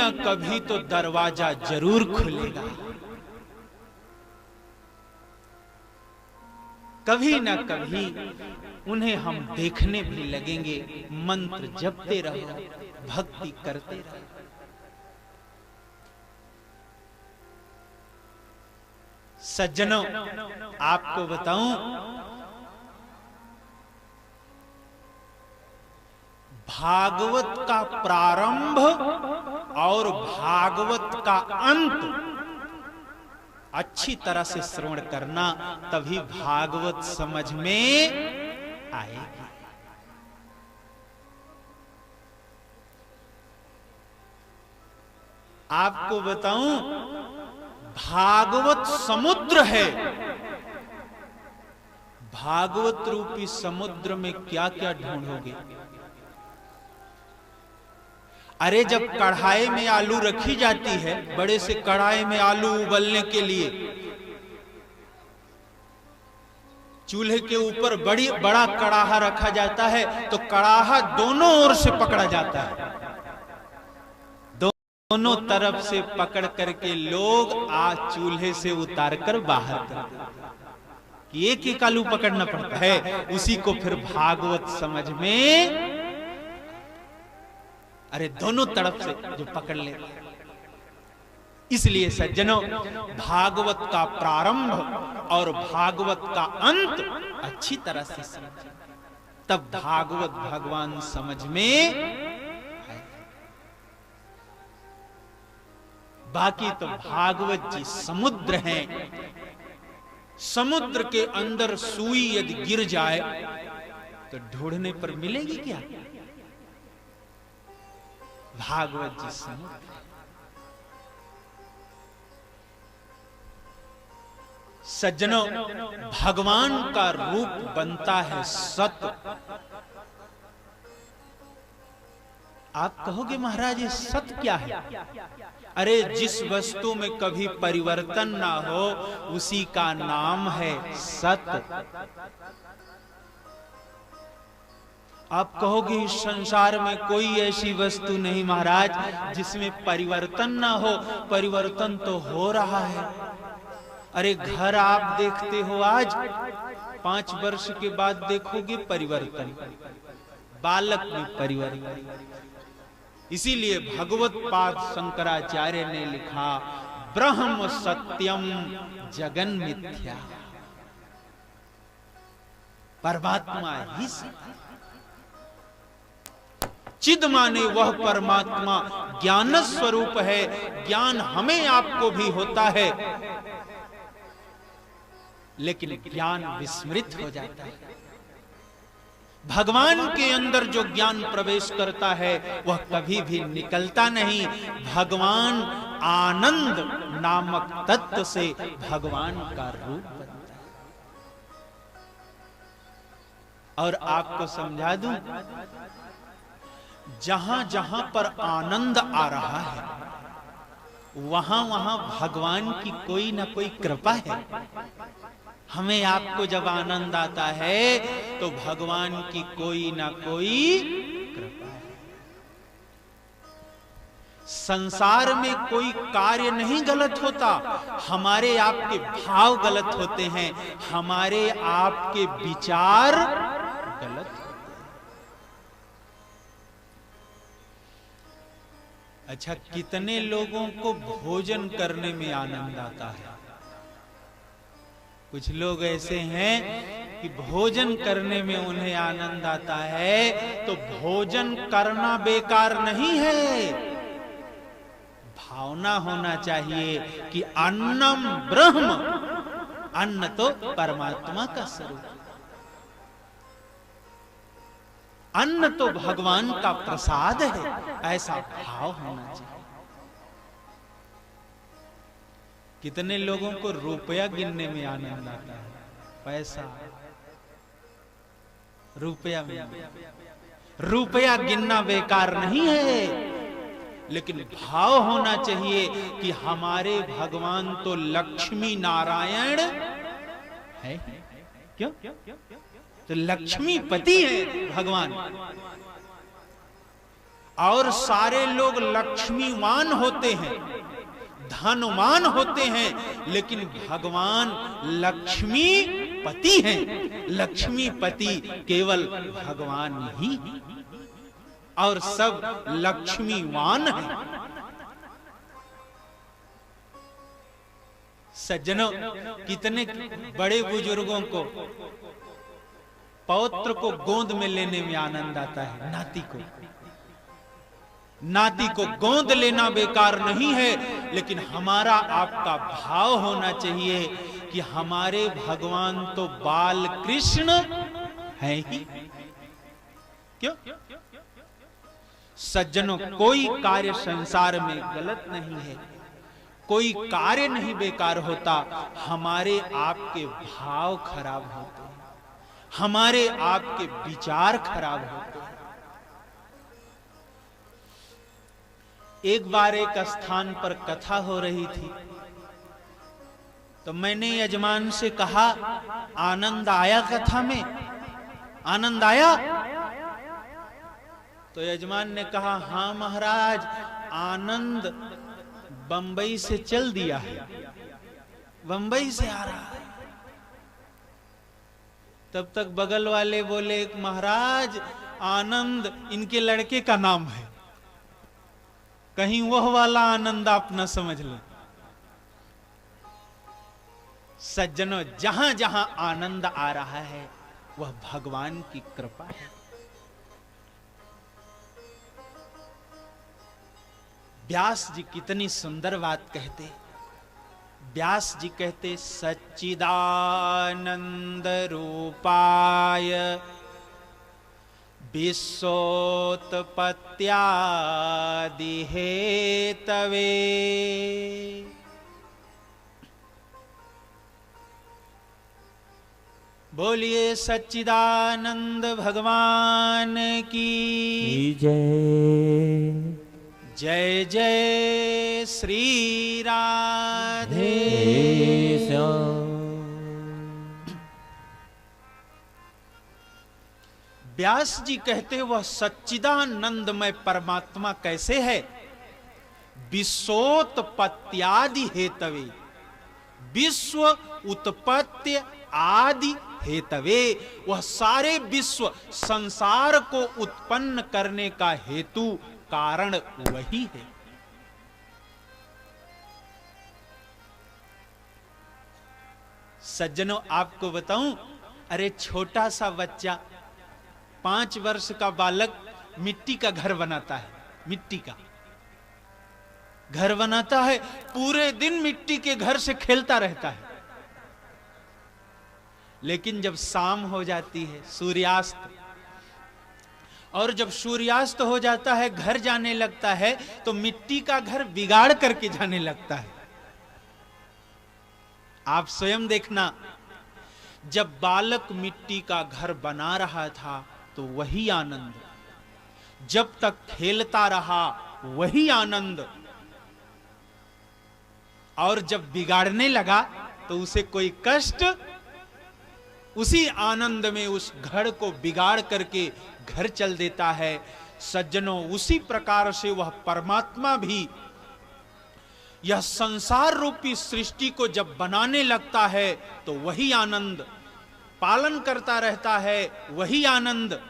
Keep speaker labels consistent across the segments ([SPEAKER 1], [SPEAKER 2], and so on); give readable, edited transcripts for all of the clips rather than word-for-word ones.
[SPEAKER 1] ना कभी तो दरवाजा जरूर खुलेगा, कभी ना कभी उन्हें हम देखने भी लगेंगे। मंत्र जपते रहो, भक्ति करते रहो। सज्जनों, आपको बताऊं, भागवत का प्रारंभ और भागवत का अंत अच्छी तरह से श्रवण करना, तभी भागवत समझ में आएगी। आपको बताऊं, भागवत समुद्र है। भागवत रूपी समुद्र में क्या क्या ढूंढोगे? अरे जब कढ़ाई में आलू रखी जाती है, बड़े से कढ़ाई में आलू उबलने के लिए, चूल्हे के ऊपर बड़ा कड़ाहा रखा जाता है, तो कड़ाहा दोनों ओर से पकड़ा जाता है। दोनों तरफ से पकड़ करके लोग आज चूल्हे से उतार कर बाहर कर, एक एक आलू पकड़ना पड़ता है। उसी को फिर भागवत समझ में, अरे दोनों तरफ से जो पकड़ ले। इसलिए सज्जनों, भागवत का प्रारंभ और भागवत का अंत अच्छी तरह से समझें, तब भागवत भगवान समझ में आए। बाकी तो भागवत जी समुद्र हैं। समुद्र के अंदर सुई यदि गिर जाए तो ढूंढने पर मिलेगी क्या? भागवत जी समुद्र। सज्जनों, भगवान का रूप बनता है सत्य। आप कहोगे महाराज ये सत्य क्या है? अरे जिस वस्तु में कभी परिवर्तन ना हो उसी का नाम है सत्य। आप कहोगे इस संसार में कोई ऐसी वस्तु नहीं महाराज जिसमें परिवर्तन ना हो। परिवर्तन तो हो रहा है। अरे घर आप देखते हो, आज 5 वर्ष के बाद देखोगे परिवर्तन, बालक में परिवर्तन। इसीलिए भगवत पाद शंकराचार्य ने लिखा, ब्रह्म सत्यम जगन मिथ्या। परमात्मा ही सत्य। चिद माने वह परमात्मा ज्ञान स्वरूप है। ज्ञान हमें आपको भी होता है, लेकिन ज्ञान विस्मृत हो जाता है। भगवान के अंदर जो ज्ञान प्रवेश करता है वह कभी भी निकलता नहीं। भगवान आनंद नामक तत्व से भगवान का रूप बनता है। और आपको समझा दूं, जहां जहां पर आनंद आ रहा है वहां वहां भगवान की कोई ना कोई कृपा है। हमें आपको जब आनंद आता है तो भगवान की कोई ना कोई कृपा है। संसार में कोई कार्य नहीं गलत होता, हमारे आपके भाव गलत होते हैं, हमारे आपके विचार गलत होते हैं। अच्छा, कितने लोगों को भोजन करने में आनंद आता है? कुछ लोग ऐसे हैं कि भोजन करने में उन्हें आनंद आता है, तो भोजन करना बेकार नहीं है। भावना होना चाहिए कि अन्नम ब्रह्म, अन्न तो परमात्मा का स्वरूप, अन्न तो भगवान का प्रसाद है, ऐसा भाव होना चाहिए। कितने लोगों को रुपया गिनने में आनंद आता है? पैसा, रुपया में, रुपया गिनना बेकार नहीं है, लेकिन भाव होना चाहिए कि हमारे भगवान तो लक्ष्मी नारायण है। क्यों? तो लक्ष्मीपति है भगवान। और सारे लोग लक्ष्मीवान होते हैं, धनवान होते हैं, लेकिन भगवान लक्ष्मीपति हैं। लक्ष्मीपति केवल भगवान ही, और सब लक्ष्मीवान हैं। सज्जनों, कितने बड़े बुजुर्गों को पौत्र को गोद में लेने में आनंद आता है। नाती को गोद लेना बेकार नहीं है, लेकिन हमारा आपका भाव होना चाहिए कि हमारे भगवान तो बाल कृष्ण हैं ही। क्यों? सज्जनों, कोई कार्य संसार में गलत नहीं है, कोई कार्य नहीं बेकार होता। हमारे आपके भाव खराब होते हैं, हमारे आपके विचार खराब होते हैं। एक बार एक स्थान पर कथा हो रही थी, तो मैंने यजमान से कहा, आनंद आया कथा में? आनंद आया? तो यजमान ने कहा, हां महाराज, आनंद बंबई से चल दिया है, बंबई से आ रहा है। तब तक बगल वाले बोले, महाराज आनंद इनके लड़के का नाम है, कहीं वह वाला आनंद आप न समझ लो। सज्जनों, जहां जहां आनंद आ रहा है वह भगवान की कृपा है। व्यास जी कितनी सुंदर बात कहते। व्यास जी कहते, सच्चिदानंद रूपाय विश्वोत्पत्त्यादि हेतवे बोलिए सच्चिदानंद भगवान की
[SPEAKER 2] जय।
[SPEAKER 1] जय जय श्री राधे
[SPEAKER 2] श्याम।
[SPEAKER 1] व्यास जी कहते, वह सच्चिदानंदमय परमात्मा कैसे है? विश्वोत्पत्त्यादि हेतवे, विश्व उत्पत्ति आदि हेतवे, वह सारे विश्व संसार को उत्पन्न करने का हेतु कारण वही है। सज्जनों, आपको बताऊं, अरे छोटा सा बच्चा 5 वर्ष का बालक मिट्टी का घर बनाता है, मिट्टी का घर बनाता है, पूरे दिन मिट्टी के घर से खेलता रहता है। लेकिन जब शाम हो जाती है, सूर्यास्त, और जब सूर्यास्त हो जाता है, घर जाने लगता है, तो मिट्टी का घर बिगाड़ करके जाने लगता है। आप स्वयं देखना, जब बालक मिट्टी का घर बना रहा था तो वही आनंद, जब तक खेलता रहा वही आनंद, और जब बिगाड़ने लगा तो उसे कोई कष्ट, उसी आनंद में उस घर को बिगाड़ करके घर चल देता है। सज्जनों, उसी प्रकार से वह परमात्मा भी यह संसार रूपी सृष्टि को जब बनाने लगता है तो वही आनंद, पालन करता रहता है वही आनंद,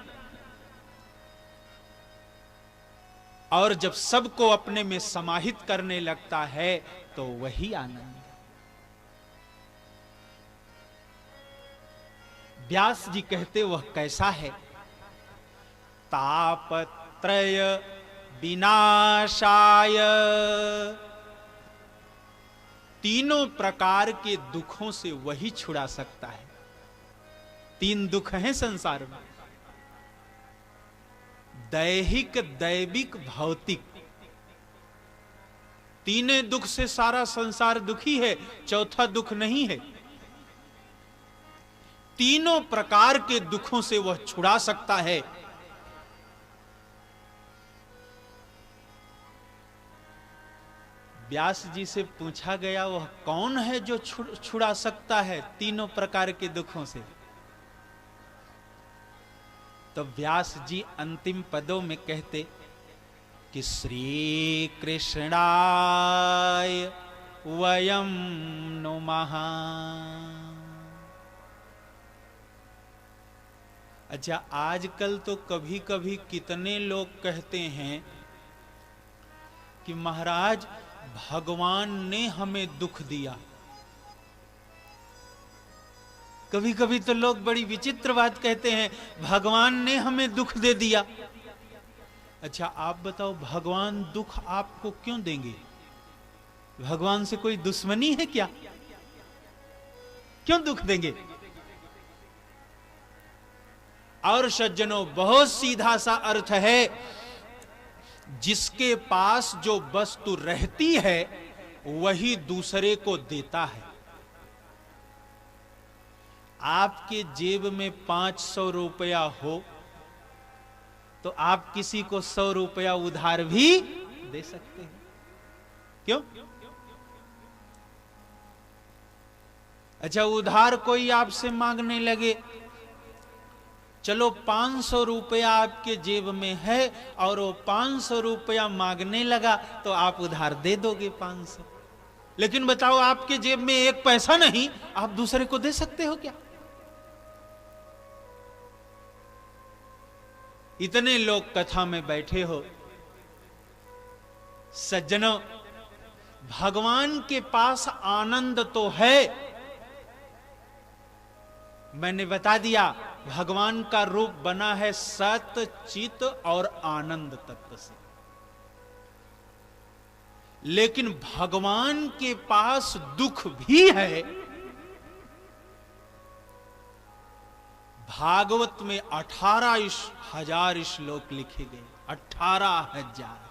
[SPEAKER 1] और जब सबको अपने में समाहित करने लगता है तो वही आनंद। व्यास जी कहते, वह कैसा है? तापत्रय विनाशाय, तीनों प्रकार के दुखों से वही छुड़ा सकता है। 3 दुख हैं संसार में, दैहिक, दैविक, भौतिक। तीनों दुख से सारा संसार दुखी है, चौथा दुख नहीं है। तीनों प्रकार के दुखों से वह छुड़ा सकता है। व्यास जी से पूछा गया, वह कौन है जो छुड़ा सकता है तीनों प्रकार के दुखों से? तो व्यास जी अंतिम पदों में कहते, कि श्री कृष्णाय वयम नुमः। अच्छा, आजकल तो कभी कभी कितने लोग कहते हैं कि महाराज भगवान ने हमें दुख दिया। कभी कभी तो लोग बड़ी विचित्र बात कहते हैं, भगवान ने हमें दुख दे दिया। अच्छा, आप बताओ, भगवान दुख आपको क्यों देंगे? भगवान से कोई दुश्मनी है क्या? क्यों दुख देंगे? और सज्जनों, बहुत सीधा सा अर्थ है, जिसके पास जो वस्तु रहती है वही दूसरे को देता है। आपके जेब में 500 रुपया हो तो आप किसी को 100 रुपया उधार भी दे सकते हैं। क्यों? अच्छा, उधार कोई आपसे मांगने लगे, चलो 500 रुपया आपके जेब में है और वो 500 रुपया मांगने लगा तो आप उधार दे दोगे 500। लेकिन बताओ, आपके जेब में 1 पैसा नहीं, आप दूसरे को दे सकते हो क्या? इतने लोग कथा में बैठे हो, सज्जनों, भगवान के पास आनंद तो है। मैंने बता दिया, भगवान का रूप बना है सत, चित और आनंद तत्व से। लेकिन भगवान के पास दुख भी है। भागवत में 18,000 श्लोक लिखे गए, 18,000।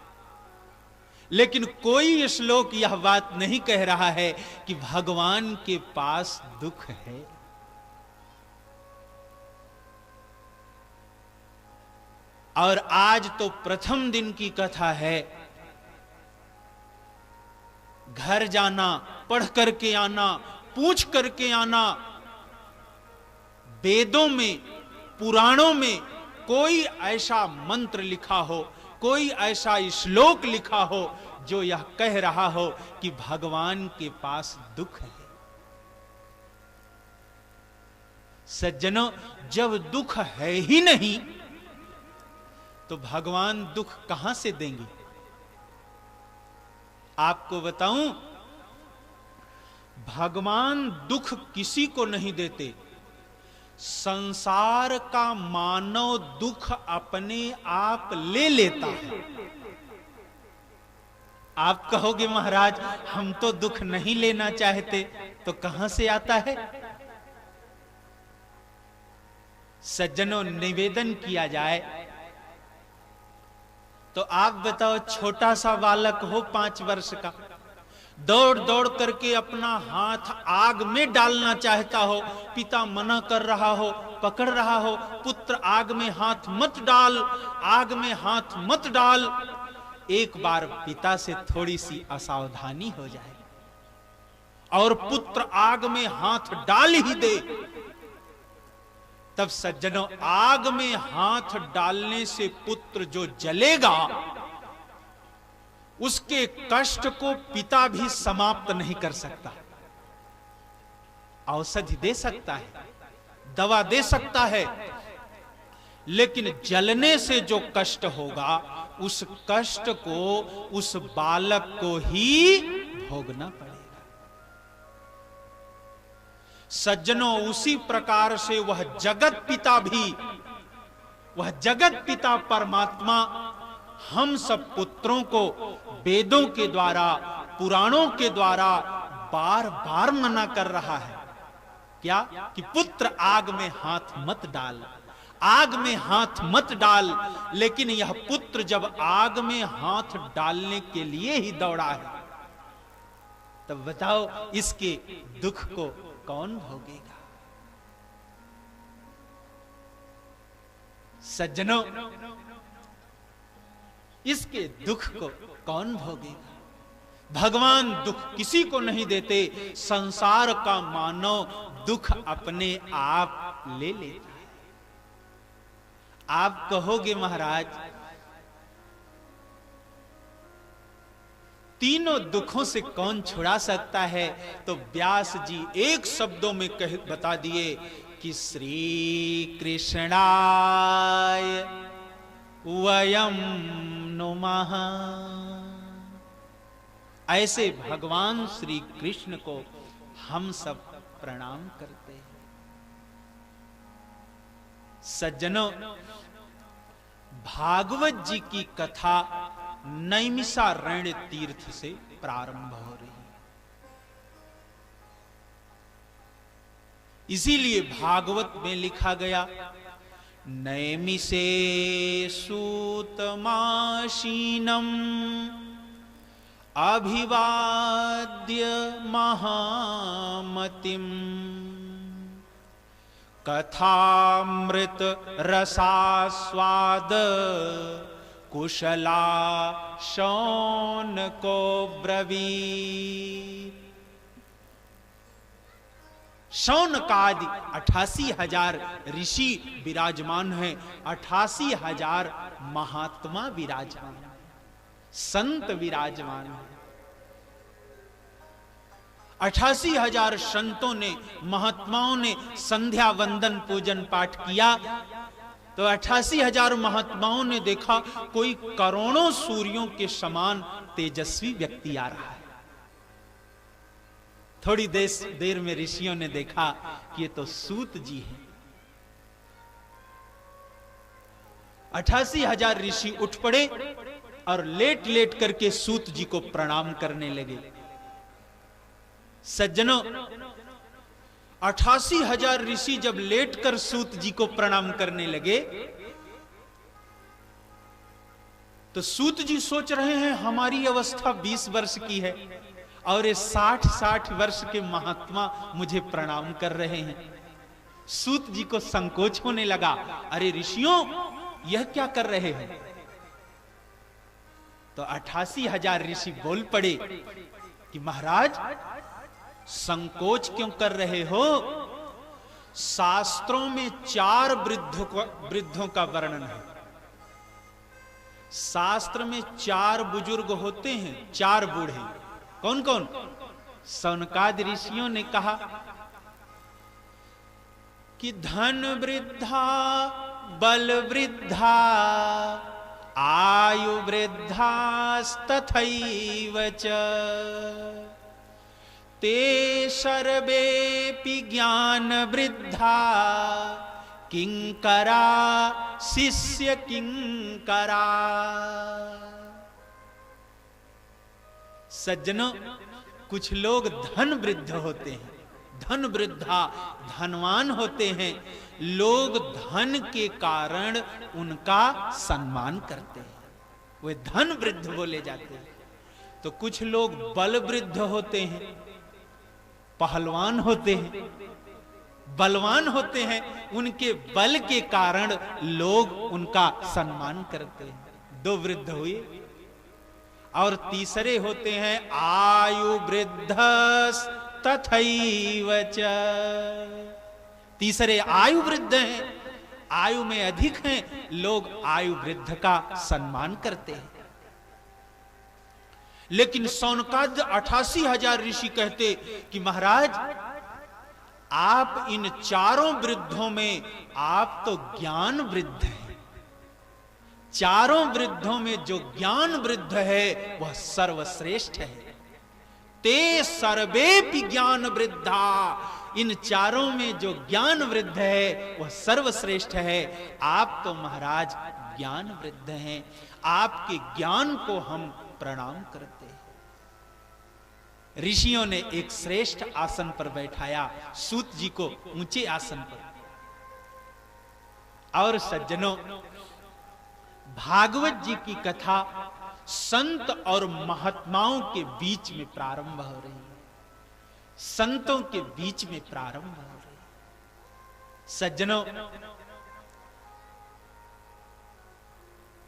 [SPEAKER 1] लेकिन कोई श्लोक यह बात नहीं कह रहा है कि भगवान के पास दुख है। और आज तो प्रथम दिन की कथा है। घर जाना, पढ़ करके आना, पूछ करके आना। वेदों में, पुराणों में कोई ऐसा मंत्र लिखा हो, कोई ऐसा श्लोक लिखा हो जो यह कह रहा हो कि भगवान के पास दुख है। सज्जनों, जब दुख है ही नहीं तो भगवान दुख कहां से देंगे? आपको बताऊं, भगवान दुख किसी को नहीं देते। संसार का मानव दुख अपने आप ले लेता है। आप कहोगे महाराज हम तो दुख नहीं लेना चाहते, तो कहां से आता है? सज्जनों, निवेदन किया जाए तो आप बताओ, छोटा सा बालक हो 5 वर्ष का, दौड़ दौड़ करके अपना हाथ आग में डालना चाहता हो, पिता मना कर रहा हो, पकड़ रहा हो, पुत्र आग में हाथ मत डाल, आग में हाथ मत डाल। एक बार पिता से थोड़ी सी असावधानी हो जाए और पुत्र आग में हाथ डाल ही दे, तब सज्जनों, आग में हाथ डालने से पुत्र जो जलेगा, उसके कष्ट को पिता भी समाप्त नहीं कर सकता। औषधि दे सकता है, दवा दे सकता है, लेकिन जलने से जो कष्ट होगा, उस कष्ट को उस बालक को ही भोगना पड़ेगा। सज्जनों, उसी प्रकार से वह जगत पिता भी, वह जगत पिता परमात्मा हम सब पुत्रों को वेदों के द्वारा, पुराणों के द्वारा बार बार मना कर रहा है। क्या? कि पुत्र आग में हाथ मत डाल, आग में हाथ मत डाल। लेकिन यह पुत्र जब आग में हाथ डालने के लिए ही दौड़ा है, तब बताओ इसके दुख को कौन भोगेगा? सज्जनों, इसके दुख को कौन भोगेगा? भगवान दुख किसी को नहीं देते। संसार का मानव दुख अपने आप ले लेता है। आप कहोगे महाराज तीनों दुखों से कौन छुड़ा सकता है? तो व्यास जी एक शब्दों में बता दिए कि श्री कृष्णाय वयम नुमः। ऐसे भगवान श्री कृष्ण को हम सब प्रणाम करते हैं। सज्जनों, भागवत जी की कथा नैमिषारण्य तीर्थ से प्रारंभ हो रही है। इसीलिए भागवत में लिखा गया, नैमिषे सूतमाशीनम अभिवाद्य महामतिम कथामृत रसास्वाद कुशला शौनको ब्रवीत। शौनकादि 88,000 ऋषि विराजमान हैं, 88,000 महात्मा विराजमान, संत विराजमान हैं। 88,000 संतों ने, महात्माओं ने संध्या वंदन पूजन पाठ किया। तो 88,000 महात्माओं ने देखा कोई करोड़ों सूर्यों के समान तेजस्वी व्यक्ति आ रहा है। थोड़ी देर में ऋषियों ने देखा कि ये तो सूत जी हैं। 88,000 ऋषि उठ पड़े और लेट लेट करके सूत जी को प्रणाम करने लगे। सज्जनों, 88,000 ऋषि जब लेटकर सूत जी को प्रणाम करने लगे तो सूत जी सोच रहे हैं हमारी अवस्था 20 वर्ष की है और ये 60 वर्ष के महात्मा मुझे प्रणाम कर रहे हैं। सूत जी को संकोच होने लगा, अरे ऋषियों, यह क्या कर रहे हैं? तो 88,000 ऋषि बोल पड़े कि महाराज, संकोच क्यों कर रहे हो? शास्त्रों में 4 वृद्धों का वर्णन है। शास्त्र में 4 बुजुर्ग होते हैं, 4 बूढ़े। कौन कौन? सौनकादि ऋषियों ने कहा कि धन वृद्धा, बल वृद्धा, आयु वृद्धास्तथैव च, ते सर्वेपि ज्ञान वृद्धा, किंकरा शिष्य किंकरा। सज्जनों, कुछ लोग धन वृद्ध होते हैं, धन वृद्धा, धनवान होते हैं। लोग धन के कारण उनका सम्मान करते हैं, वे धन वृद्ध बोले जाते हैं। तो कुछ लोग बल वृद्ध होते हैं, पहलवान होते हैं, बलवान होते हैं, उनके बल के कारण लोग उनका सम्मान करते हैं। 2 वृद्ध हुए। और तीसरे होते हैं आयु वृद्धस तथैव च। तीसरे आयु वृद्ध हैं, आयु में अधिक हैं, लोग आयु वृद्ध का सम्मान करते हैं। लेकिन सौनकादि 88,000 ऋषि कहते कि महाराज, आप इन 4 वृद्धों में आप तो ज्ञान वृद्ध हैं। 4 वृद्धों में जो ज्ञान वृद्ध है वह सर्वश्रेष्ठ है। ते सर्वेपि ज्ञान वृद्धा, इन 4 में जो ज्ञान वृद्ध है वह सर्वश्रेष्ठ है। आप तो महाराज ज्ञान वृद्ध हैं, आपके ज्ञान को हम प्रणाम करते हैं। ऋषियों ने एक श्रेष्ठ आसन पर बैठाया, सूत जी को ऊंचे आसन पर। और सज्जनों, भागवत जी की कथा संत और महात्माओं के बीच में प्रारंभ हो रही है, संतों के बीच में प्रारंभ हो रही है। सज्जनों,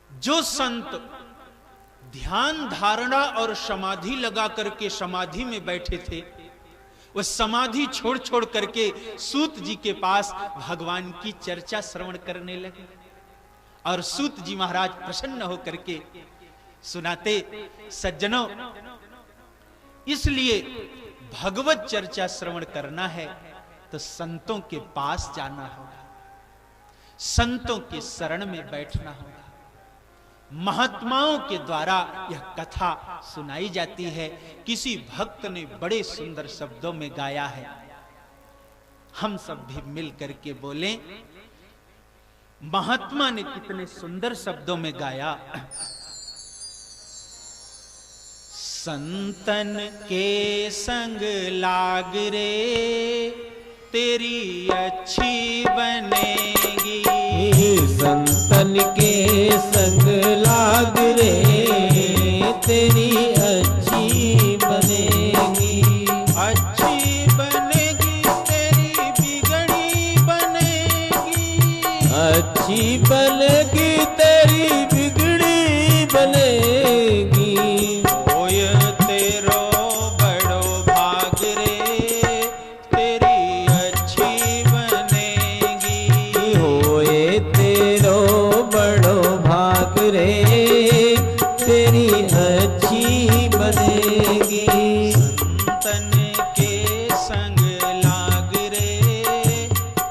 [SPEAKER 1] जो संत ध्यान धारणा और समाधि लगा करके समाधि में बैठे थे, वह समाधि छोड़ छोड़ करके सूत जी के पास भगवान की चर्चा श्रवण करने लगे। और सूत जी महाराज प्रसन्न होकर के सुनाते, सज्जनों, इसलिए भगवत चर्चा श्रवण करना है तो संतों के पास जाना होगा, संतों के शरण में बैठना होगा। महात्माओं के द्वारा यह कथा सुनाई जाती है। किसी भक्त ने बड़े सुंदर शब्दों में गाया है, हम सब भी मिल करके बोलें। महात्मा ने कितने सुंदर शब्दों में गाया। संतन के संग लाग रे तेरी अच्छी बनेगी,
[SPEAKER 2] संतन के संग लाग रे तेरी अच्छी बनेगी,
[SPEAKER 1] अच्छी बनेगी तेरी बिगड़ी बनेगी,
[SPEAKER 2] अच्छी बनेगी तेरी बिगड़ी बनेगी,
[SPEAKER 1] होय तेरो बड़ो भाग रे तेरी अच्छी बनेगी,
[SPEAKER 2] होए तेरो बड़ो भाग रे तेरी अच्छी बनेगी,
[SPEAKER 1] संतन के संग लाग रे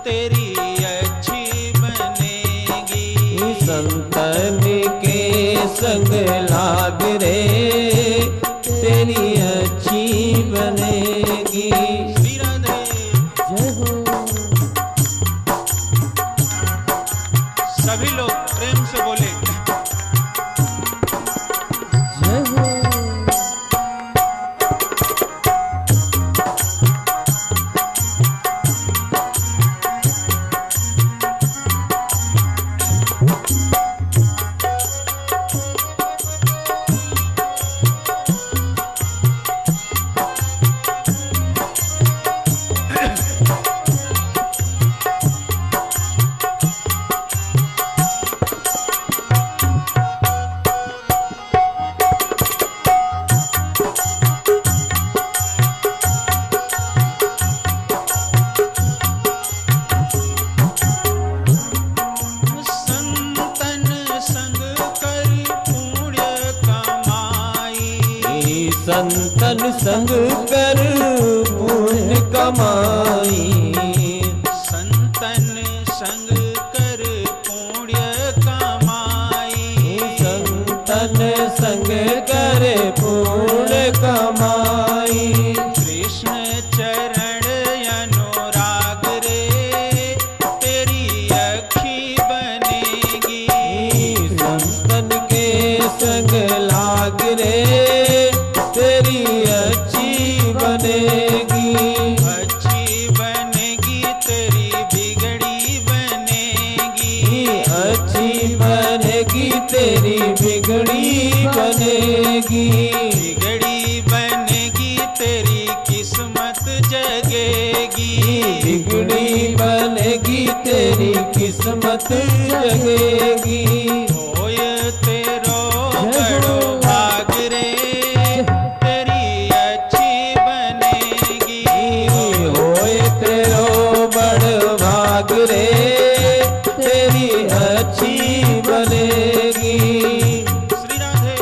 [SPEAKER 1] तेरी अच्छी बनेगी,
[SPEAKER 2] संतन के संग लाग रे तेरी अच्छी बनेगी।
[SPEAKER 1] श्री राधे।
[SPEAKER 2] जय हो।
[SPEAKER 1] सभी लोग प्रेम से बोले।
[SPEAKER 2] जय हो।
[SPEAKER 1] संतन संग कर पुण्य कमाई,
[SPEAKER 2] संतन संग कर पुण्य कमाई,
[SPEAKER 1] संतन संग कर पुण्य कमाई,
[SPEAKER 2] संतन संग कर पुण्य कमाई,
[SPEAKER 1] कृष्ण चरण अनुराग रे तेरी अच्छी बनेगी,
[SPEAKER 2] संतन के संग लाग रे तेरी अच्छी बनेगी,
[SPEAKER 1] अच्छी बनेगी तेरी बिगड़ी बनेगी,
[SPEAKER 2] अच्छी बनेगी तेरी बिगड़ी बनेगी,
[SPEAKER 1] बिगड़ी बनेगी तेरी किस्मत जगेगी,
[SPEAKER 2] बिगड़ी बनेगी तेरी किस्मत जगेगी,
[SPEAKER 1] होय तेरो बड़ो भाग रे तेरी अच्छी बनेगी,
[SPEAKER 2] होए तेरो बड़ भाग रे तेरी अच्छी बनेगी।
[SPEAKER 1] श्री राधे।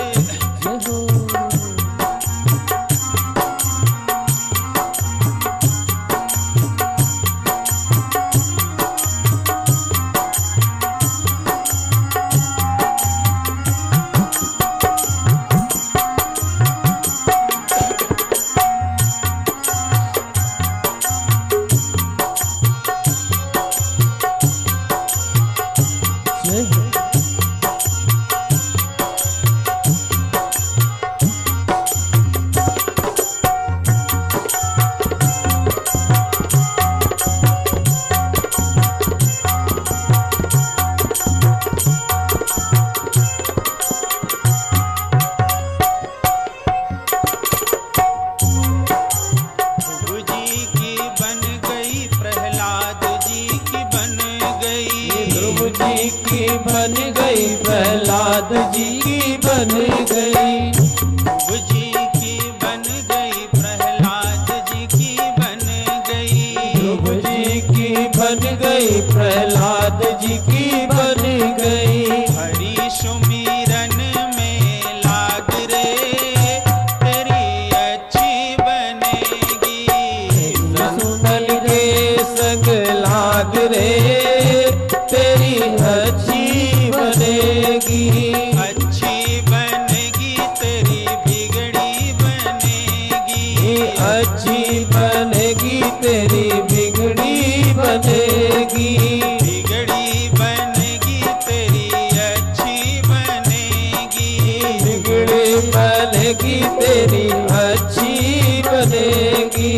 [SPEAKER 2] बनेगी तेरी अच्छी बनेगी,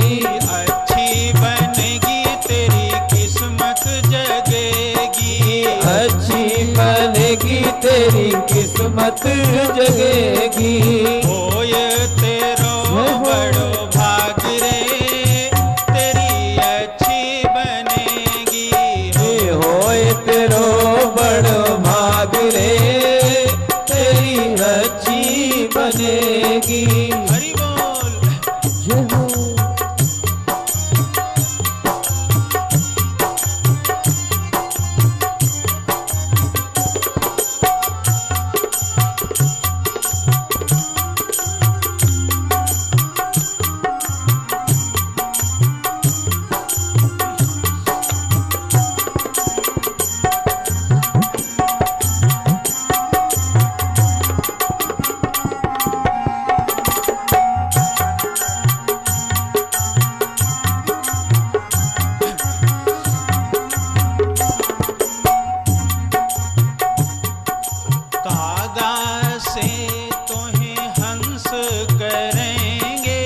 [SPEAKER 1] अच्छी बनेगी तेरी किस्मत जगेगी,
[SPEAKER 2] अच्छी बनेगी तेरी किस्मत जगेगी।
[SPEAKER 1] होए तेरो बड़ो भाग रे तेरी अच्छी बनेगी,
[SPEAKER 2] होए तेरो बड़ो भाग रे तेरी अच्छी बनेगी।
[SPEAKER 1] हरि बोल।
[SPEAKER 2] जय हो।
[SPEAKER 1] कागा से तोहें हंस करेंगे,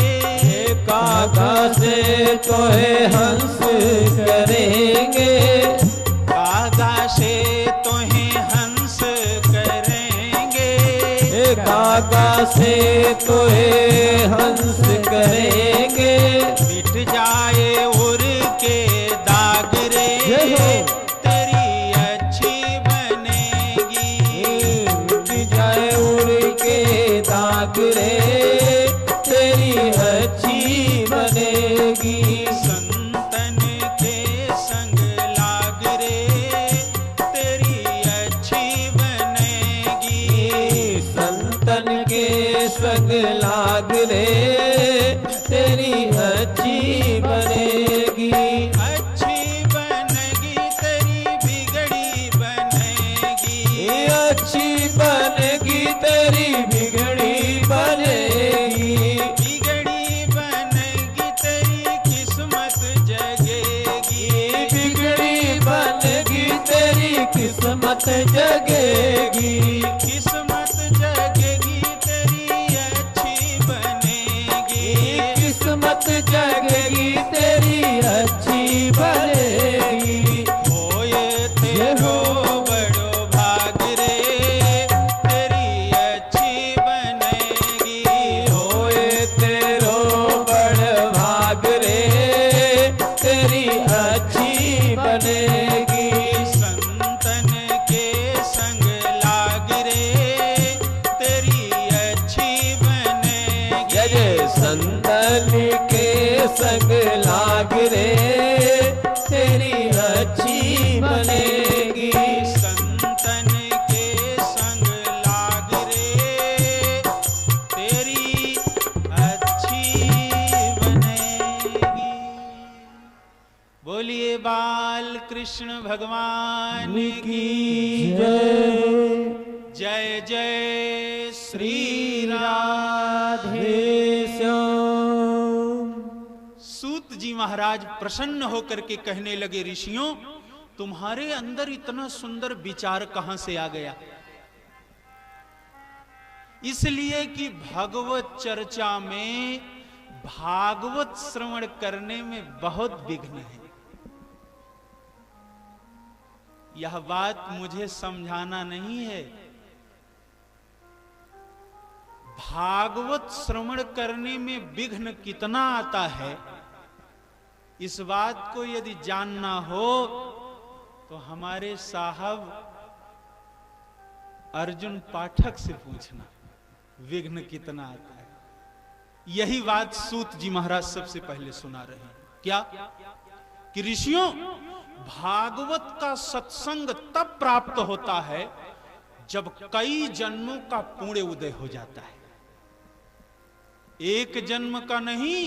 [SPEAKER 2] कागा से तोहे हंस करेंगे,
[SPEAKER 1] कागा से तोहें हंस करेंगे,
[SPEAKER 2] कागा से तोहे हंस करेंगे।
[SPEAKER 1] मिट जाए उर के दाग रे तेरी अच्छी बनेगी,
[SPEAKER 2] मिट जाए उड़ के दाग रे तेरी अच्छी बनेगी।
[SPEAKER 1] संतन के संग लाग रे तेरी अच्छी बनेगी,
[SPEAKER 2] संतन के संग लाग रे तेरी अच्छी बनेगी।
[SPEAKER 1] अच्छी बनेगी तेरी बिगड़ी बनेगी,
[SPEAKER 2] अच्छी बनेगी तेरी बिगड़ी बनेगी,
[SPEAKER 1] बिगड़ी बनेगी तेरी किस्मत जगेगी,
[SPEAKER 2] बिगड़ी बनेगी तेरी किस्मत जगेगी,
[SPEAKER 1] किस्मत जगेगी तेरी अच्छी बनेगी,
[SPEAKER 2] किस्मत जगेगी तेरी अच्छी बनेगी।
[SPEAKER 1] होए तेरो बड़ो भाग रे तेरी अच्छी बनेगी,
[SPEAKER 2] होए तेरो बड़ भाग रे तेरी अच्छी बनेगी।
[SPEAKER 1] संतन के संग लाग रे तेरी अच्छी बनेगी,
[SPEAKER 2] जय संतन के संग लाग रे तेरी अच्छी बनेगी।
[SPEAKER 1] संतन के संग लाग रे तेरी अच्छी बनेगी। बोलिए बाल कृष्ण भगवान की
[SPEAKER 2] जय
[SPEAKER 1] जय जय श्री
[SPEAKER 2] राधे श्याम।
[SPEAKER 1] सूत जी महाराज प्रसन्न होकर के कहने लगे, ऋषियों तुम्हारे अंदर इतना सुंदर विचार कहां से आ गया? इसलिए कि भगवत चर्चा में भागवत श्रवण करने में बहुत विघ्न है। यह बात मुझे समझाना नहीं है, भागवत श्रवण करने में विघ्न कितना आता है, इस बात को यदि जानना हो तो हमारे साहब अर्जुन पाठक से पूछना, विघ्न कितना आता है। यही बात सूत जी महाराज सबसे पहले सुना रहे हैं। क्या कि ऋषियों, भागवत का सत्संग तब प्राप्त होता है जब कई जन्मों का पुण्य उदय हो जाता है, एक जन्म का नहीं।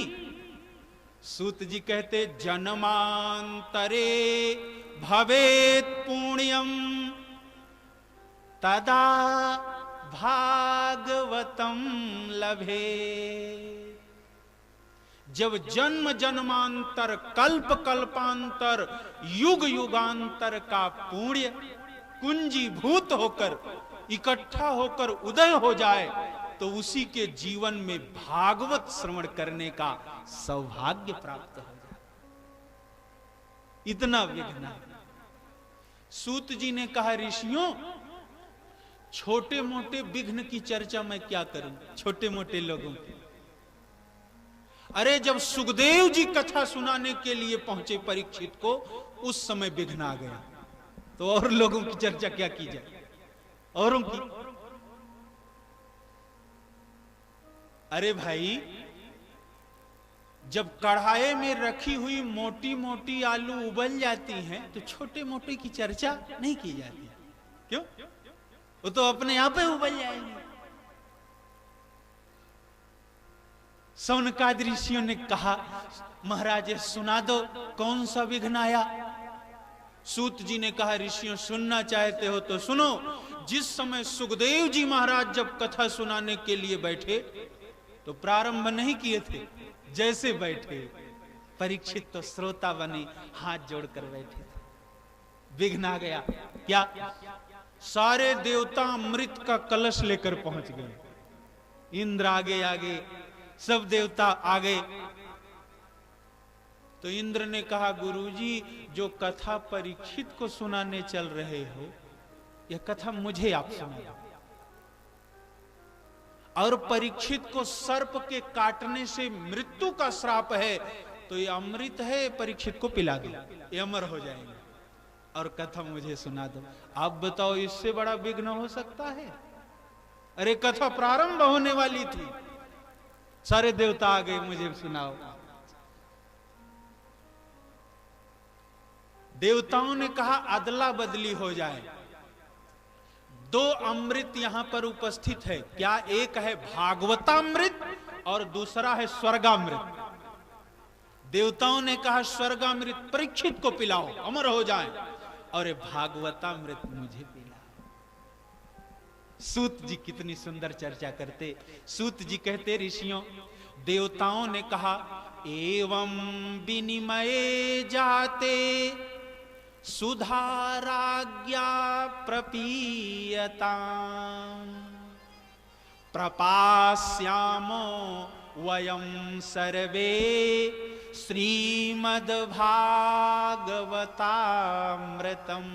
[SPEAKER 1] सूत जी कहते जन्मांतरे भवेत पुण्यम तदा भागवतम लभे। जब जन्म जन्मांतर कल्प कल्पांतर युग युगांतर का पुण्य कुंजीभूत होकर इकट्ठा होकर उदय हो जाए, तो उसी के जीवन में भागवत श्रवण करने का सौभाग्य प्राप्त हो जाए। इतना विघ्न है। सूत जी ने कहा, ऋषियों, छोटे मोटे विघ्न की चर्चा मैं क्या करूं, छोटे मोटे लोगों की। अरे जब सुखदेव जी कथा सुनाने के लिए पहुंचे परीक्षित को, उस समय विघ्न आ गया, तो और लोगों की चर्चा क्या की जाए, औरों की। अरे भाई, जब कढ़ाई में रखी हुई मोटी मोटी आलू उबल जाती हैं, तो छोटे मोटे की चर्चा नहीं की जाती। क्यों? वो तो अपने आप ही उबल जाएंगे। सौनकादि ऋषियों ने कहा, महाराज सुना दो, कौन सा विघ्न आया। सूत जी ने कहा, ऋषियों सुनना चाहते हो तो सुनो। जिस समय सुखदेव जी महाराज जब कथा सुनाने के लिए बैठे, तो प्रारंभ नहीं किए थे, जैसे बैठे परीक्षित तो श्रोता बने, हाथ जोड़कर बैठे थे। विघ्न आ गया। क्या? सारे देवता अमृत का कलश लेकर पहुंच गए। इंद्र आगे आगे, सब देवता आ गए। तो इंद्र ने कहा, गुरुजी, जो कथा परीक्षित को सुनाने चल रहे हो, यह कथा मुझे आप सुनाओ। और परीक्षित को सर्प के काटने से मृत्यु का श्राप है, तो ये अमृत है, परीक्षित को पिला दो, ये अमर हो जाएंगे। और कथा मुझे सुना दो। आप बताओ, इससे बड़ा विघ्न हो सकता है? अरे कथा प्रारंभ होने वाली थी, सारे देवता आ गए, मुझे सुनाओ। देवताओं ने कहा, अदला बदली हो जाए। दो अमृत यहां पर उपस्थित है। क्या? एक है भागवतामृत और दूसरा है स्वर्गामृत। देवताओं ने कहा, स्वर्गामृत परीक्षित को पिलाओ, अमर हो जाए, और भागवतामृत मुझे पिलाओ। सूत जी कितनी सुंदर चर्चा करते। सूत जी कहते, ऋषियों, देवताओं ने कहा, एवं विनिमये जाते सुधाराज्ञा प्रपीयता प्रपास्यामो वयं सर्वे श्रीमद्भागवतामृतम्।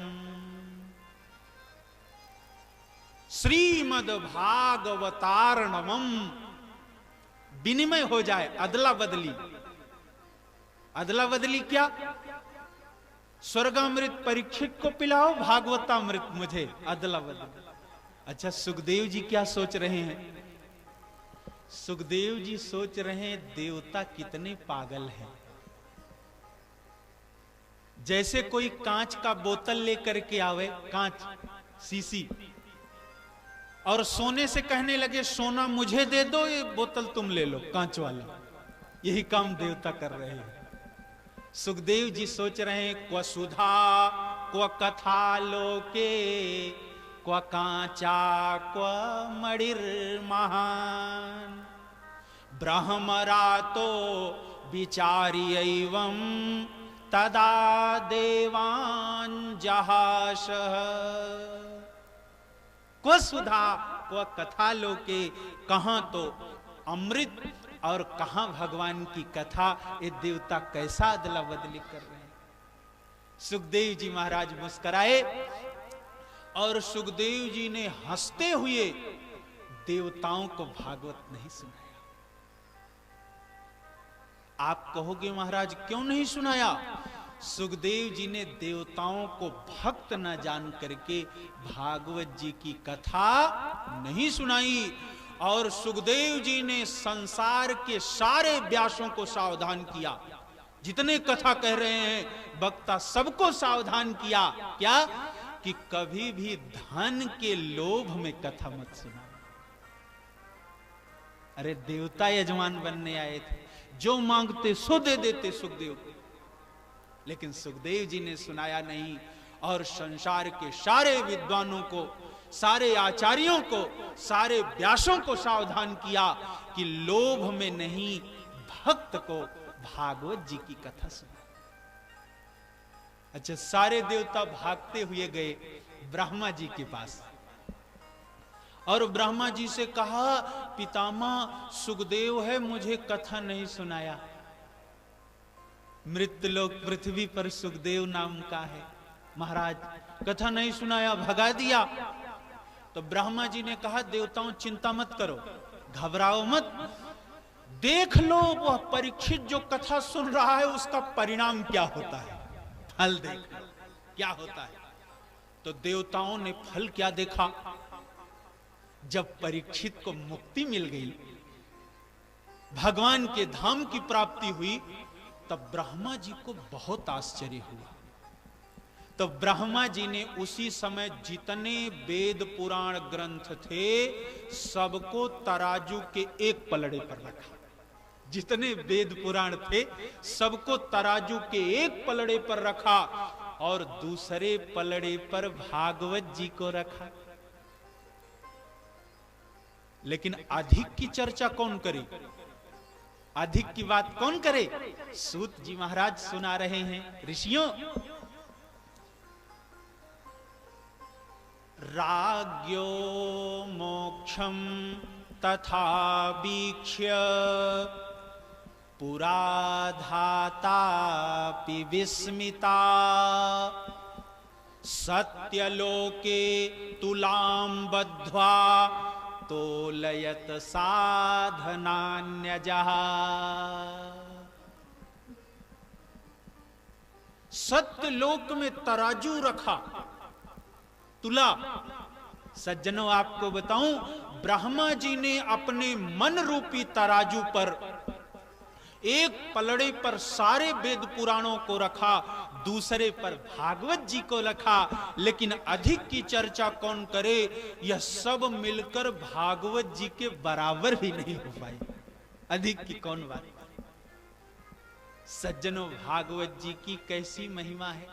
[SPEAKER 1] श्रीमद्भागवतार्णवम् विनिमय हो जाए, अदला बदली। अदला बदली क्या? स्वर्गामृत परीक्षित को पिलाओ, भागवतामृत मुझे, अदला बदली। अच्छा, सुखदेव जी क्या सोच रहे हैं? सुखदेव जी सोच रहे हैं, देवता कितने पागल हैं। जैसे कोई कांच का बोतल लेकर के आवे, कांच सीसी, और सोने से कहने लगे, सोना मुझे दे दो, ये बोतल तुम ले लो, कांच वाला। यही काम देवता कर रहे हैं। सुखदेव जी सोच रहे हैं, क्व सुधा क्व कथा लोके क्व कांचा क्व मणिर्महान ब्रह्मरातो विचारी एवं तदा देवान जहाश। क्व सुधा क्व कथा लोके, कहां तो अमृत और कहां भगवान की कथा। ये देवता कैसा अदला बदली कर रहे हैं। सुखदेव जी महाराज मुस्कुराए, और सुखदेव जी ने हंसते हुए देवताओं को भागवत नहीं सुनाया। आप कहोगे, महाराज क्यों नहीं सुनाया? सुखदेव जी ने देवताओं को भक्त न जान करके भागवत जी की कथा नहीं सुनाई। और सुखदेव जी ने संसार के सारे व्यासों को सावधान किया। जितने कथा कह रहे हैं वक्ता, सबको सावधान किया। क्या? कि कभी भी धन के लोभ में कथा मत सुना। अरे देवता यजमान बनने आए थे, जो मांगते सो दे देते सुखदेव को, लेकिन सुखदेव जी ने सुनाया नहीं। और संसार के सारे विद्वानों को, सारे आचार्यों को, सारे व्यासों को सावधान किया कि लोभ में नहीं, भक्त को भागवत जी की कथा सुना। अच्छा, सारे देवता भागते हुए गए ब्रह्मा जी के पास, और ब्रह्मा जी से कहा, पितामह सुखदेव है, मुझे कथा नहीं सुनाया। मृत्युलोक पृथ्वी पर सुखदेव नाम का है महाराज, कथा नहीं सुनाया, भगा दिया। तो ब्रह्मा जी ने कहा, देवताओं चिंता मत करो, घबराओ मत, देख लो वह परीक्षित जो कथा सुन रहा है उसका परिणाम क्या होता है, फल देख लो क्या होता है। तो देवताओं ने फल क्या देखा, जब परीक्षित को मुक्ति मिल गई, भगवान के धाम की प्राप्ति हुई, तब ब्रह्मा जी को बहुत आश्चर्य हुआ। तो ब्रह्मा जी ने उसी समय जितने वेद पुराण ग्रंथ थे सबको तराजू के एक पलड़े पर रखा। जितने वेद पुराण थे सबको तराजू के एक पलड़े पर रखा और दूसरे पलड़े पर भागवत जी को रखा। लेकिन अधिक की चर्चा कौन करे, अधिक की बात कौन करे? सूत जी महाराज सुना रहे हैं, ऋषियों, राज्ञो मोक्षम तथा वीक्ष्य पुराधातापि विस्मिता सत्यलोके तुलां बद्ध्वा तोलयत साधनान्यजः। सत्यलोक में तराजू रखा, तुला। सज्जनों आपको बताऊं, ब्रह्मा जी ने अपने मन रूपी तराजू पर एक पलड़े पर सारे वेद पुराणों को रखा, दूसरे पर भागवत जी को रखा। लेकिन अधिक की चर्चा कौन करे, यह सब मिलकर भागवत जी के बराबर भी नहीं हो पाई। अधिक की कौन बात। सज्जनों, भागवत जी की कैसी महिमा है।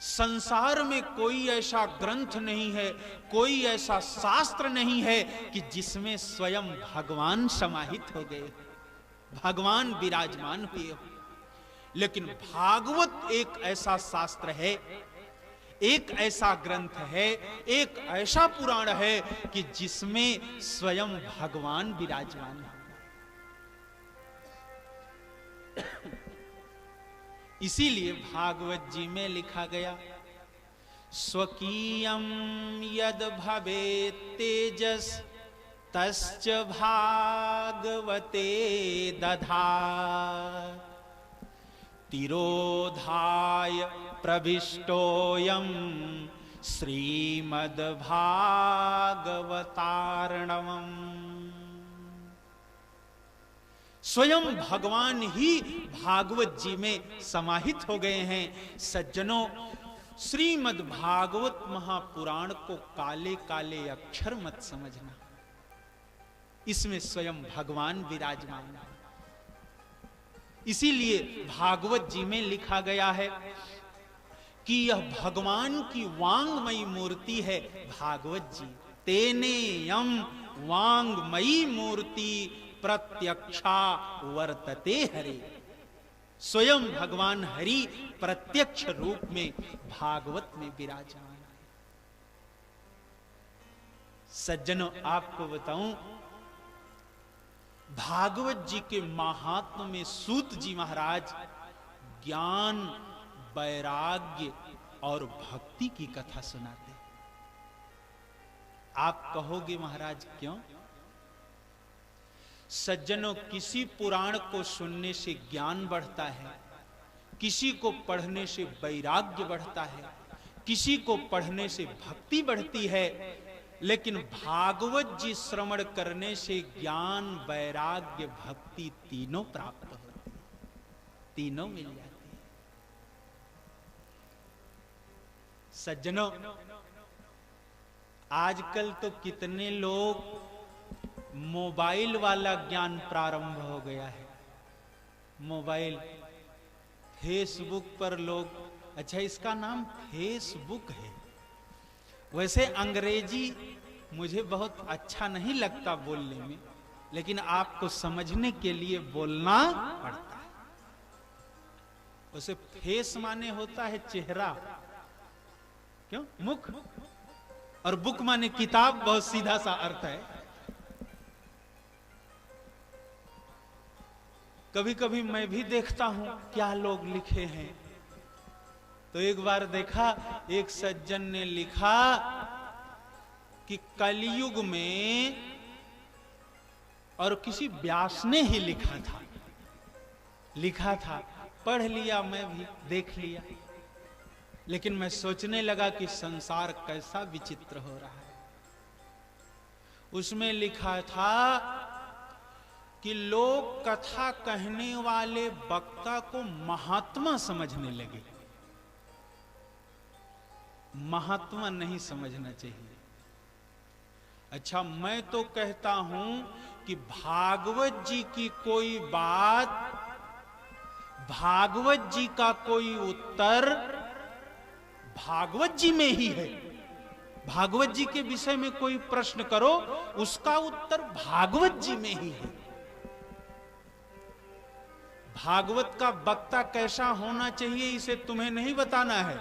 [SPEAKER 1] संसार में कोई ऐसा ग्रंथ नहीं है, कोई ऐसा शास्त्र नहीं है कि जिसमें स्वयं भगवान समाहित हो गए, भगवान विराजमान हुए हो। लेकिन भागवत एक ऐसा शास्त्र है, एक ऐसा ग्रंथ है, एक ऐसा पुराण है कि जिसमें स्वयं भगवान विराजमान है। इसीलिए भागवत जी में लिखा गया, स्वकीयम यद भवेत् तेजस तश्च भागवते दधात् तिरोधाय प्रविष्टोऽयं श्रीमद्भागवतार्णवम्। स्वयं भगवान ही भागवत जी में समाहित हो गए हैं। सज्जनों, श्रीमद् भागवत महापुराण को काले काले अक्षर मत समझना, इसमें स्वयं भगवान विराजमान है। इसीलिए भागवत जी में लिखा गया है कि यह भगवान की वांगमयी मूर्ति है भागवत जी। तेने यम वांगमयी मूर्ति प्रत्यक्षा वर्तते हरे। स्वयं भगवान हरि प्रत्यक्ष रूप में भागवत में विराजमान है। सज्जनों, आपको बताऊं, भागवत जी के महात्म्य में सूत जी महाराज ज्ञान, वैराग्य और भक्ति की कथा सुनाते। आप कहोगे महाराज क्यों? सज्जनों, किसी पुराण को सुनने से ज्ञान बढ़ता है, किसी को पढ़ने से वैराग्य बढ़ता है, किसी को पढ़ने से भक्ति बढ़ती है। लेकिन भागवत जी श्रवण करने से ज्ञान, वैराग्य, भक्ति तीनों प्राप्त होती है, तीनों मिल जाती है। सज्जनों, आजकल तो कितने लोग मोबाइल वाला ज्ञान प्रारंभ हो गया है। मोबाइल, फेसबुक पर लोग, अच्छा इसका नाम फेसबुक है। वैसे अंग्रेजी मुझे बहुत अच्छा नहीं लगता बोलने में, लेकिन आपको समझने के लिए बोलना पड़ता है। वैसे फेस माने होता है चेहरा, क्यों? मुख। और बुक माने किताब, बहुत सीधा सा अर्थ है। कभी कभी मैं भी देखता हूं क्या लोग लिखे हैं। तो एक बार देखा, एक सज्जन ने लिखा कि कलयुग में, और किसी व्यास ने ही लिखा था, पढ़ लिया, मैं भी देख लिया, लेकिन मैं सोचने लगा कि संसार कैसा विचित्र हो रहा है। उसमें लिखा था कि लोग कथा कहने वाले वक्ता को महात्मा समझने लगे। महात्मा नहीं समझना चाहिए। अच्छा, मैं तो कहता हूं कि भागवत जी की कोई बात, भागवत जी का कोई उत्तर भागवत जी में ही है। भागवत जी के विषय में कोई प्रश्न करो, उसका उत्तर भागवत जी में ही है। भागवत का वक्ता कैसा होना चाहिए इसे तुम्हें नहीं बताना है।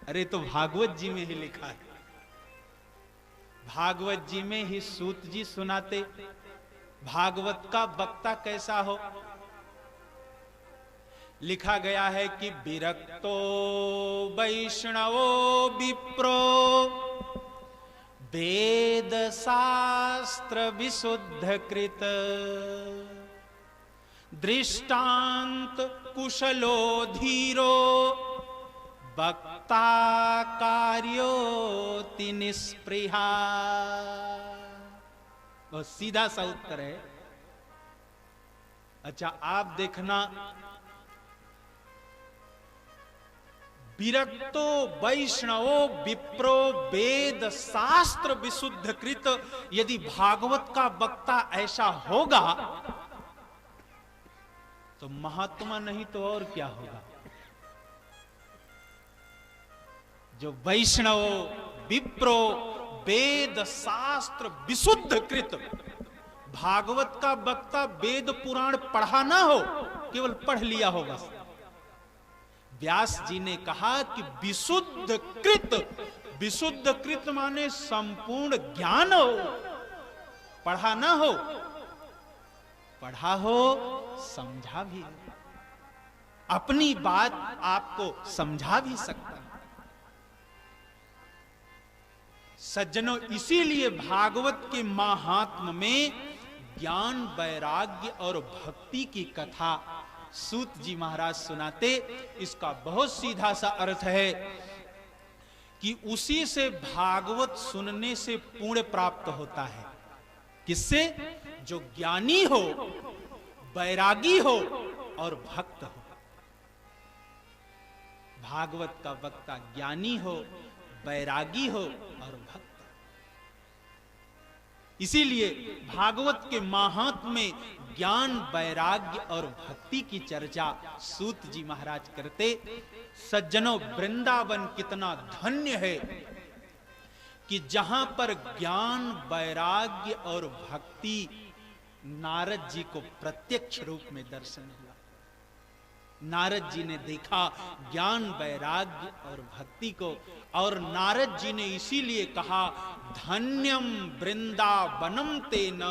[SPEAKER 1] अरे तो भागवत जी में ही लिखा है। भागवत जी में ही सूत जी सुनाते भागवत का वक्ता कैसा हो। लिखा गया है कि विरक्तो वैष्णवो विप्रो वेद शास्त्र विशुद्ध कृत दृष्टांत कुशलो धीरो वक्ता कार्योति निस्पृहा। बहुत सीधा सा उत्तर है। अच्छा, आप देखना, विरक्तो वैष्णवो विप्रो वेद शास्त्र विशुद्ध कृत। यदि भागवत का वक्ता ऐसा होगा तो महात्मा नहीं तो और क्या होगा। जो वैष्णव विप्रो वेद शास्त्र विशुद्ध कृत, भागवत का वक्ता वेद पुराण पढ़ा ना हो, केवल पढ़ लिया हो बस। व्यास जी ने कहा कि विशुद्ध कृत, विशुद्ध कृत माने संपूर्ण ज्ञान हो, पढ़ा ना हो, पढ़ा हो समझा भी, अपनी बात आपको समझा भी सकता है। सज्जनों, इसीलिए भागवत के महात्म्य में ज्ञान वैराग्य और भक्ति की कथा सूत जी महाराज सुनाते। इसका बहुत सीधा सा अर्थ है कि उसी से भागवत सुनने से पुण्य प्राप्त होता है। किससे? जो ज्ञानी हो, वैरागी हो और भक्त हो। भागवत का वक्ता ज्ञानी हो, वैरागी हो और भक्त। इसीलिए भागवत के महात्म्य में ज्ञान वैराग्य और भक्ति की चर्चा सूत जी महाराज करते। सज्जनों, वृंदावन कितना धन्य है कि जहां पर ज्ञान वैराग्य और भक्ति नारद जी को प्रत्यक्ष रूप में दर्शन हुआ। नारद जी ने देखा ज्ञान वैराग्य और भक्ति को, और नारद जी ने इसीलिए कहा धन्यम वृंदावनम तेन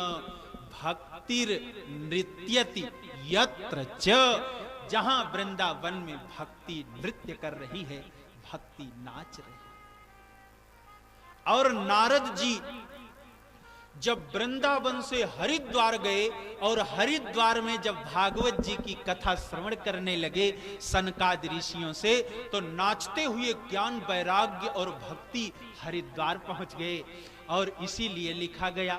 [SPEAKER 1] भक्तिर नृत्यति यत्र च। जहां वृंदावन में भक्ति नृत्य कर रही है, भक्ति नाच रही है। और नारद जी जब वृंदावन से हरिद्वार गए और हरिद्वार में जब भागवत जी की कथा श्रवण करने लगे सनकादि ऋषियों से, तो नाचते हुए ज्ञान वैराग्य और भक्ति हरिद्वार पहुंच गए। और इसीलिए लिखा गया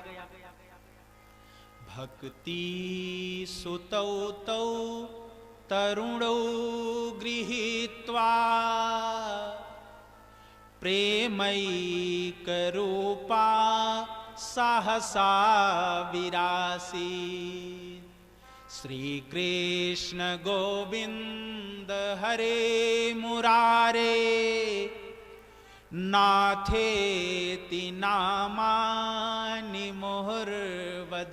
[SPEAKER 1] भक्ति सुतौ तौ तरुणौ गृहीत्वा प्रेमैक रूपा सहसा विरासी। श्री कृष्ण गोविंद हरे मुरारे नाथेति नामानि मुहुर्वदन्ति।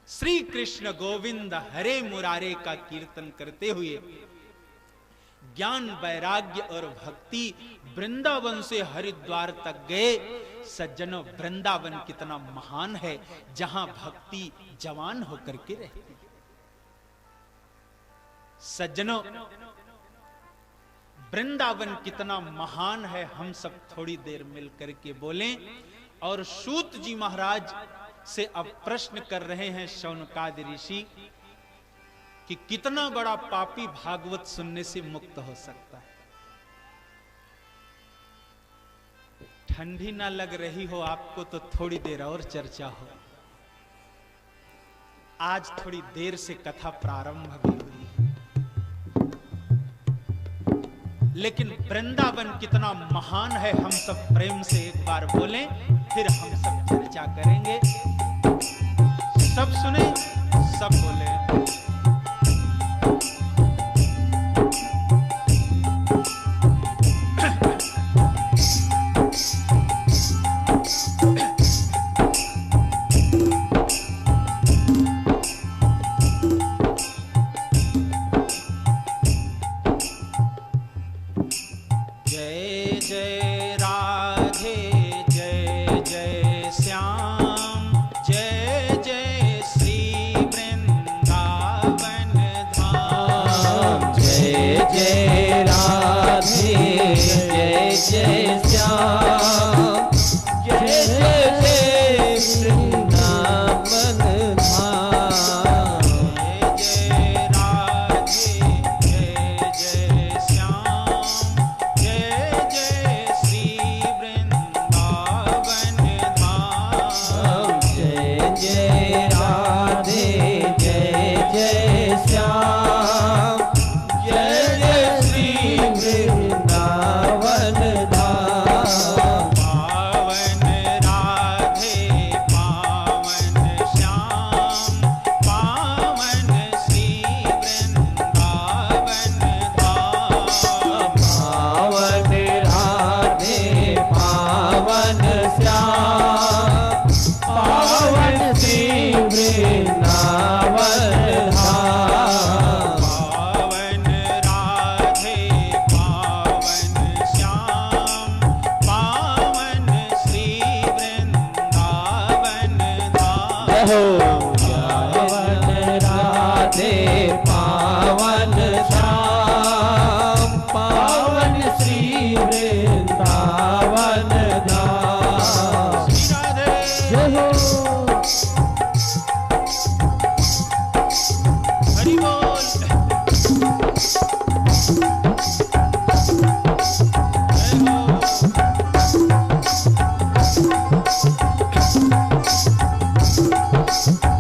[SPEAKER 1] श्री कृष्ण गोविंद हरे मुरारे का कीर्तन करते हुए ज्ञान वैराग्य और भक्ति वृंदावन से हरिद्वार तक गए। सज्जनों, वृंदावन कितना महान है, जहां भक्ति जवान होकर के रहती है। सज्जनों, वृंदावन कितना महान है, हम सब थोड़ी देर मिलकर के बोलें। और सूत जी महाराज से अब प्रश्न कर रहे हैं शौनकादि ऋषि कि कितना बड़ा पापी भागवत सुनने से मुक्त हो सकता है। ठंडी ना लग रही हो आपको तो थोड़ी देर और चर्चा हो। आज थोड़ी देर से कथा प्रारंभ भी हुई, लेकिन वृंदावन कितना महान है, हम सब प्रेम से एक बार बोलें, फिर हम सब चर्चा करेंगे। सब सुने, सब बोले।
[SPEAKER 3] Thank you.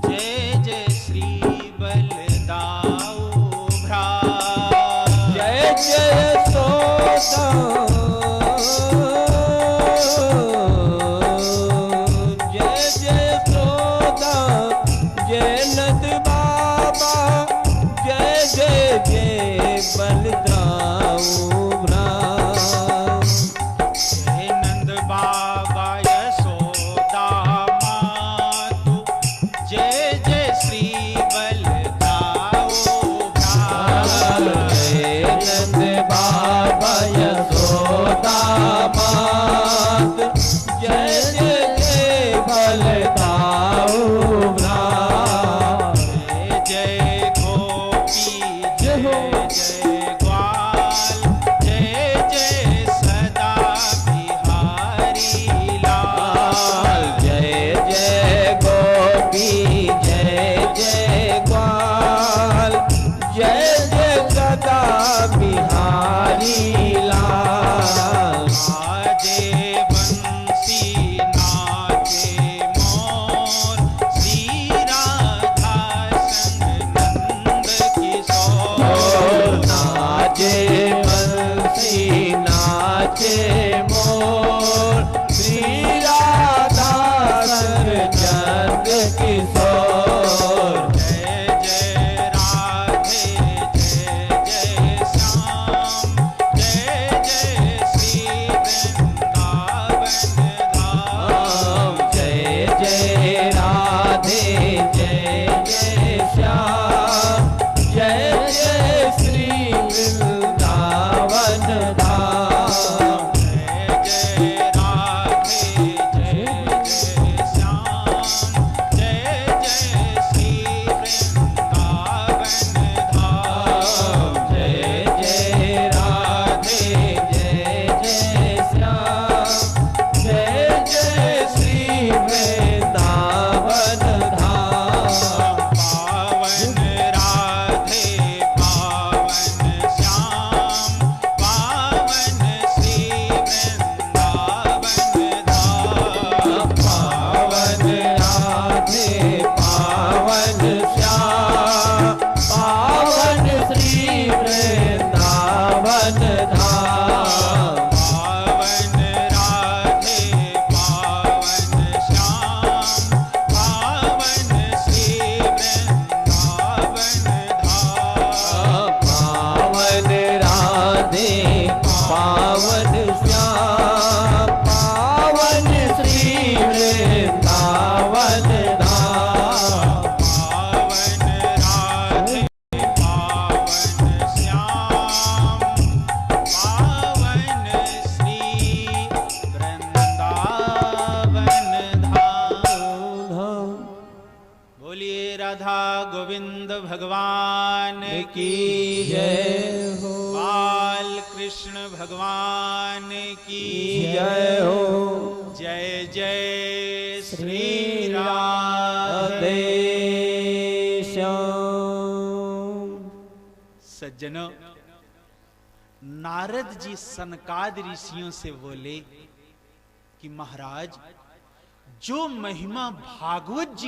[SPEAKER 1] जय जय श्री बलदाऊ भ्रात।
[SPEAKER 2] जय जय सोदा जय जय सोदा जय नंद बाबा जय जय जय बलदाऊ भ्रात।
[SPEAKER 1] जय नंद बाबा यशोदा मातु जय जय श्री बलदाऊ भ्रात।
[SPEAKER 2] जय नंद बाबा यशोदा मात जय जय जय बलदाऊ भ्रात।
[SPEAKER 1] जय जय गोपी जय जय ग्वाल जय जय सदा बिहारी लाल।
[SPEAKER 2] जय जय गोपी जय जय ग्वाल जय जय सदा बिहारी लाल।
[SPEAKER 1] आजे बंसी नाचे मोर श्री राधा संग नंद किशोर।
[SPEAKER 2] नाचे बंसी नाचे मोर श्री राधा संग चंद किशोर।
[SPEAKER 1] जय जय राधे जय जय श्याम जय जय श्री वृंदावन धाम।
[SPEAKER 2] जय जय राधे जय जय श्याम जय जय श्री वृंदावन धाम।
[SPEAKER 1] जय जय राधे जय जय श्याम जय जय श्री वृंदावन धाम।
[SPEAKER 2] जय जय राधे जय जय श्याम जय जय श्री वृंदावन धाम।
[SPEAKER 1] पावन राधे पावन श्याम पावन श्री वृंदावन धाम।
[SPEAKER 2] पावन राधे पावन श्याम पावन श्री वृंदावन धाम।
[SPEAKER 1] पावन राधे पावन श्याम पावन श्री वृंदावन धाम।
[SPEAKER 2] पावन राधे पावन श्याम पावन श्री वृंदावन धाम।
[SPEAKER 1] पावन राधे पावन श्याम पावन श्री वृंदावन धाम। बोलिए राधा गोविंद भगवान की
[SPEAKER 2] जय हो
[SPEAKER 1] बाल कृष्ण भगवान की
[SPEAKER 2] जय हो।
[SPEAKER 1] जय जय श्री
[SPEAKER 2] श्री
[SPEAKER 1] राधे।
[SPEAKER 2] राधे श्याम।
[SPEAKER 1] सज्जनों, नारद जी सनकाद ऋषियों से बोले कि महाराज, जो महिमा भागवत जी